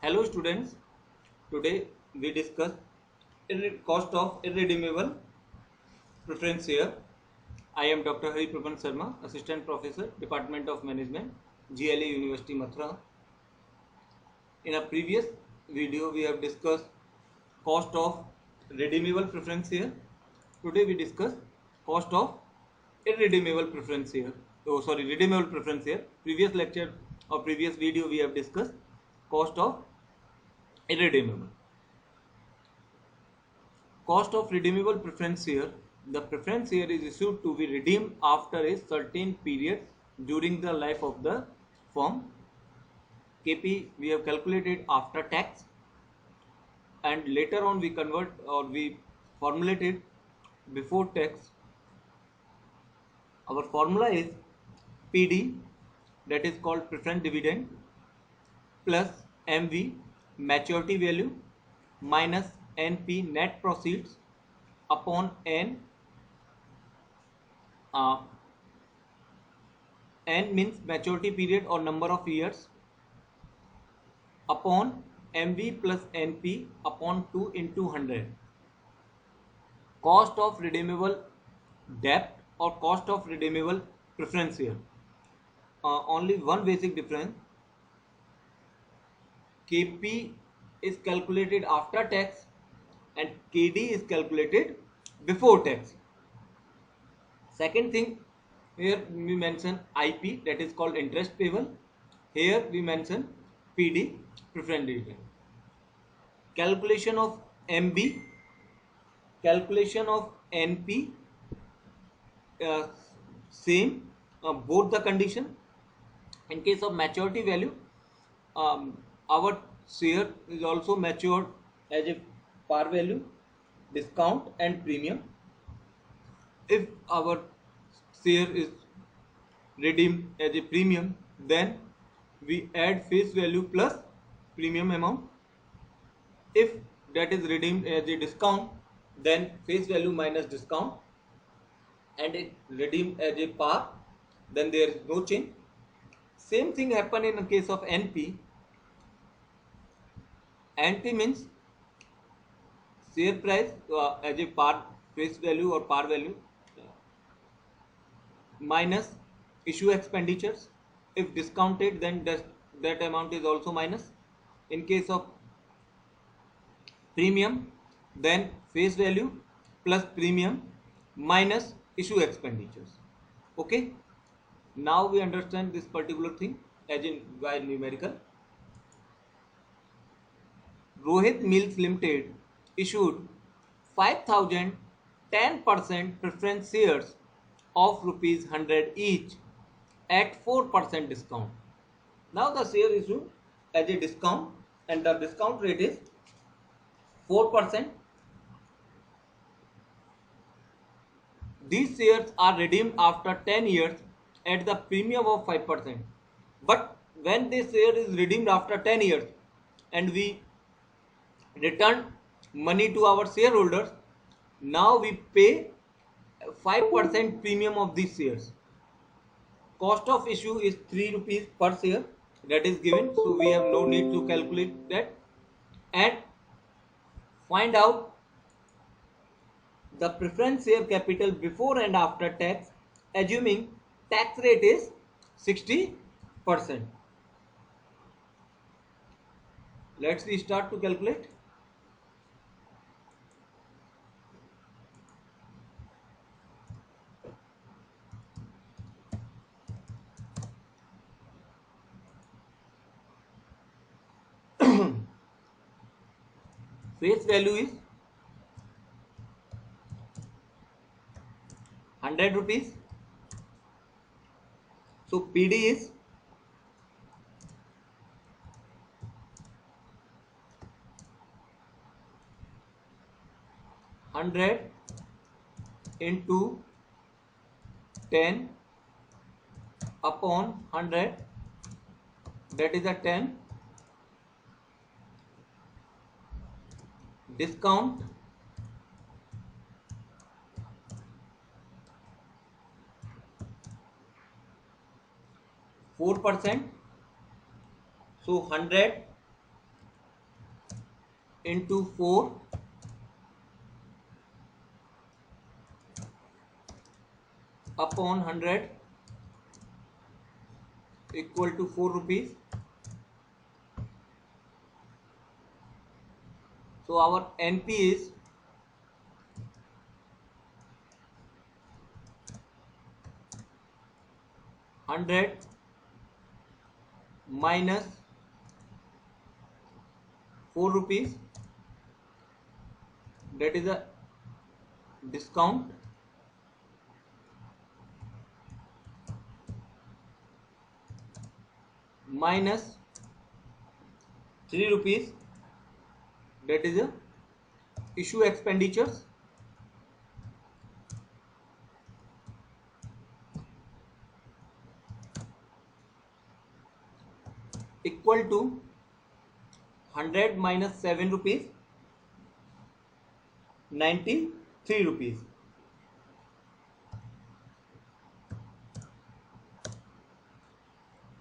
Hello students, today we discuss cost of irredeemable preference here. I am Dr. Hari Prapan Sharma, Assistant Professor, Department of Management, GLA University Mathura. In a previous video we have discussed cost of redeemable preference here. Today we discuss cost of irredeemable preference here. Redeemable preference here. Previous lecture or previous video we have discussed cost of irredeemable. Cost of redeemable preference here. The preference here is issued to be redeemed after a certain period during the life of the firm. KP we have calculated after tax, and later on we convert or we formulate it before tax. Our formula is PD, that is called preference dividend, plus MV maturity value minus NP net proceeds upon uh, N means maturity period or number of years upon MV plus NP upon 2 into 100. Cost of redeemable debt or cost of redeemable preference here. Only one basic difference. KP is calculated after tax and KD is calculated before tax. Second thing, here we mention IP, that is called interest payable. Here we mention PD, preference dividend. Calculation of MB, calculation of NP, uh, same, both the condition. In case of maturity value, our share is also matured as a par value, discount and premium. If our share is redeemed as a premium, then we add face value plus premium amount. If that is redeemed as a discount, then face value minus discount, and it redeemed as a par, then there is no change. Same thing happen in the case of NP. NP means share price as a par face value or par value minus issue expenditures. If discounted, then that amount is also minus. In case of premium, then face value plus premium minus issue expenditures. Okay, now we understand this particular thing as in by numerical. Rohit Mills Limited issued 5,000 10% preference shares of rupees 100 each at 4% discount. Now the share issued as a discount and the discount rate is 4%. These shares are redeemed after 10 years at the premium of 5%. But when this share is redeemed after 10 years and we return money to our shareholders, now we pay 5% premium of these shares. Cost of issue is 3 rupees per share, that is given, so we have no need to calculate that. And find out the preference share capital before and after tax, assuming tax rate is 60%. Let's start to calculate. Face value is 100 rupees. So PD is 100 into 10 upon 100, that is a 10. Discount 4%, so 100 into 4 upon 100 equal to 4 rupees. So our NP is 100 minus 4 rupees, that is a discount, minus 3 rupees, that is a issue expenditures, equal to 100 minus 7 rupees, 93 rupees.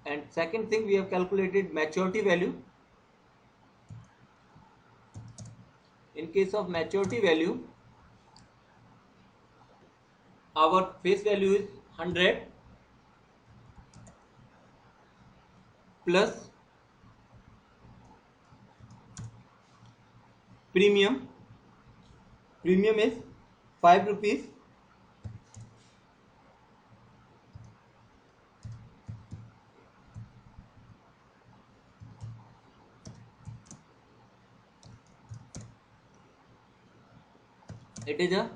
And second thing, we have calculated maturity value. In case of maturity value, our face value is 100 plus premium. Premium is 5 rupees. It is a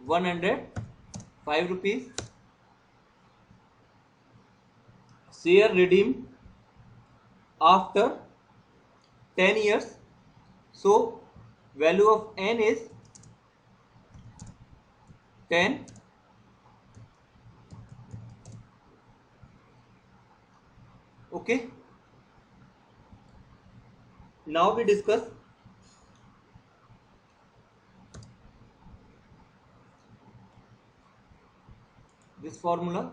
105 rupees. Share redeem after 10 years. So value of N is 10. Okay. Now we discuss this formula.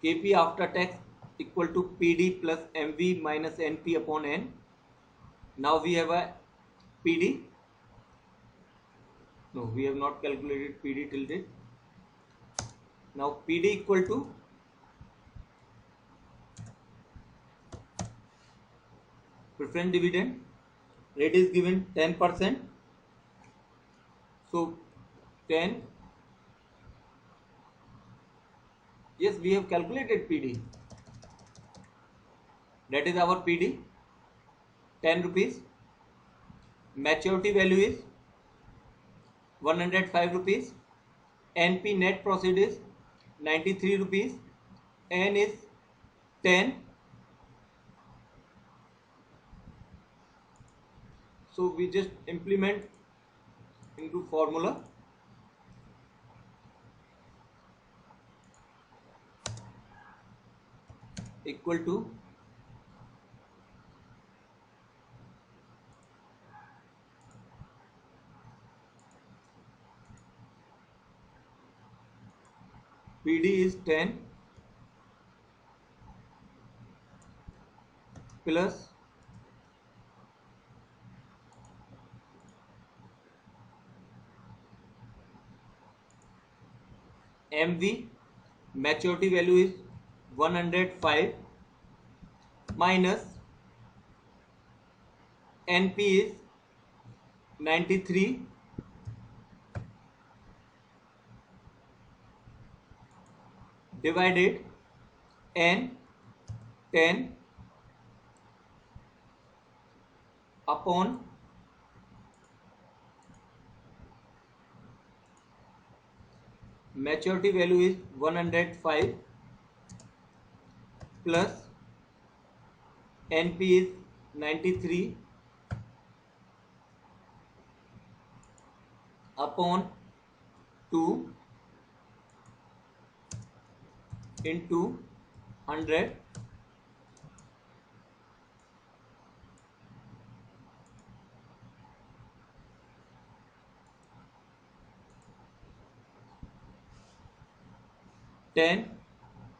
KP after tax equal to PD plus MV minus NP upon N. Now we have a PD. No, we have not calculated PD till date. Now PD equal to preference dividend. Rate is given 10%. So 10. Yes, we have calculated PD. That is our PD. 10 rupees. Maturity value is 105 rupees. NP net proceed is 93 rupees. N is 10. So we just implement into formula. Equal to PD is 10 plus MV maturity value is 105 minus NP is 93 divided N 10 upon maturity value is 105 plus NP is 93 upon 2 into 100 . 10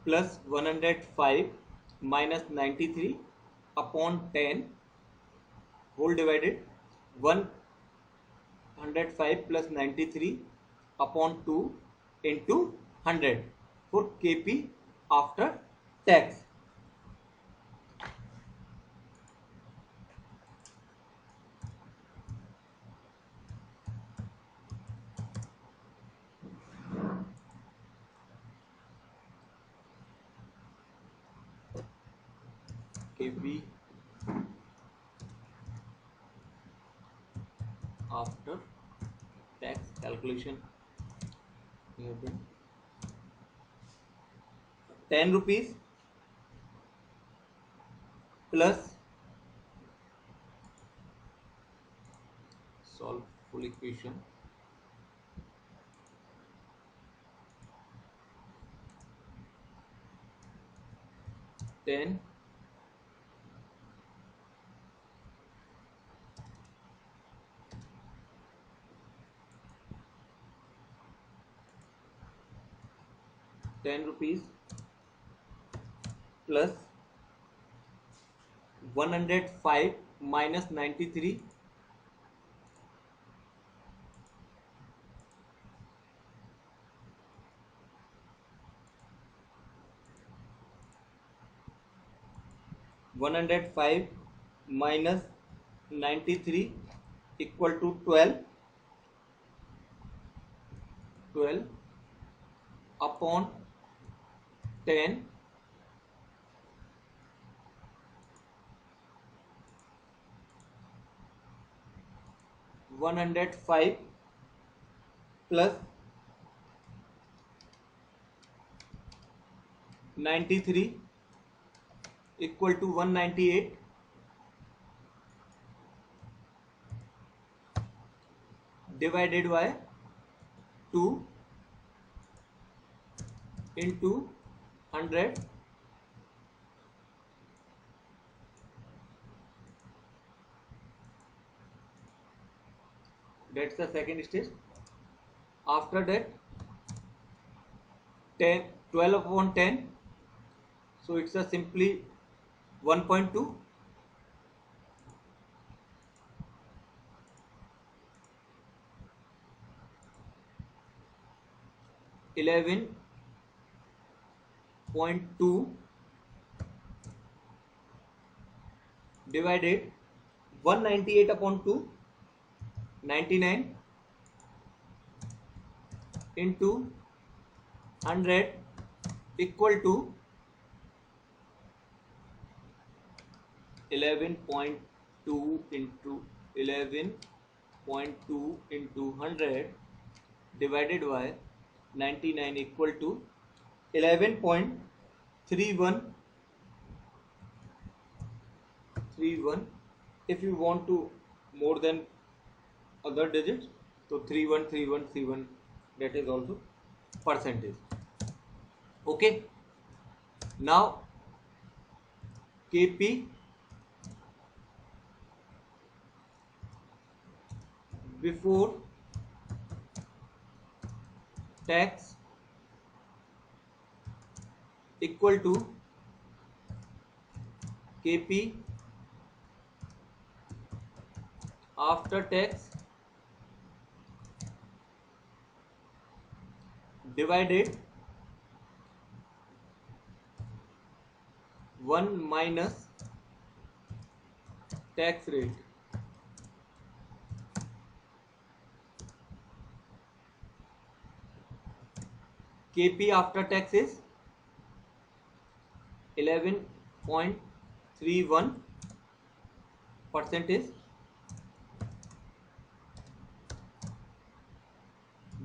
plus 105 minus 93 upon 10 whole divided 105 plus 93 upon 2 into 100 for kp after tax. kp after tax calculation here been 10 rupees plus solve full equation 10 10 rupees plus 105 minus 93 105 minus 93 equal to 12 12 upon 10 105 plus 93 equal to 198 divided by 2 into 100 that's the second stage. After that 10 12 upon 10 so it's a simply 1.2 11.2 divided 198 upon 2 99 into 100 equal to 11.2 into 11.2 into 100 divided by 99 equal to 11.31. If you want to more than other digits, so 313131 that is also percentage. Okay. Now KP before tax equal to KP after tax divided 1 minus tax rate. KP after tax is 11.31 percentage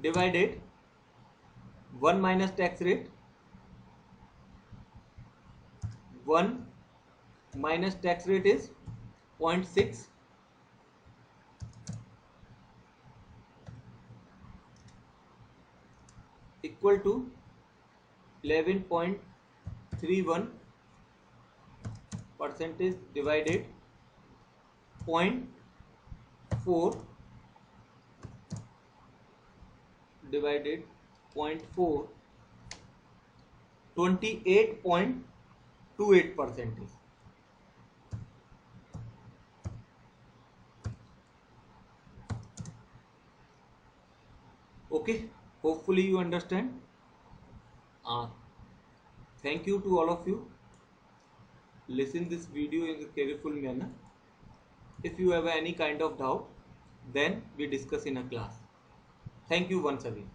divided 1 minus tax rate. 1 minus tax rate is 0.6 equal to 11.31 percentage divided 0.4 divided 0.4 28.28%. Okay, hopefully you understand. Uh, Thank you to all of you. Listen this video in a careful manner. If you have any kind of doubt, then we discuss in a class. Thank you once again.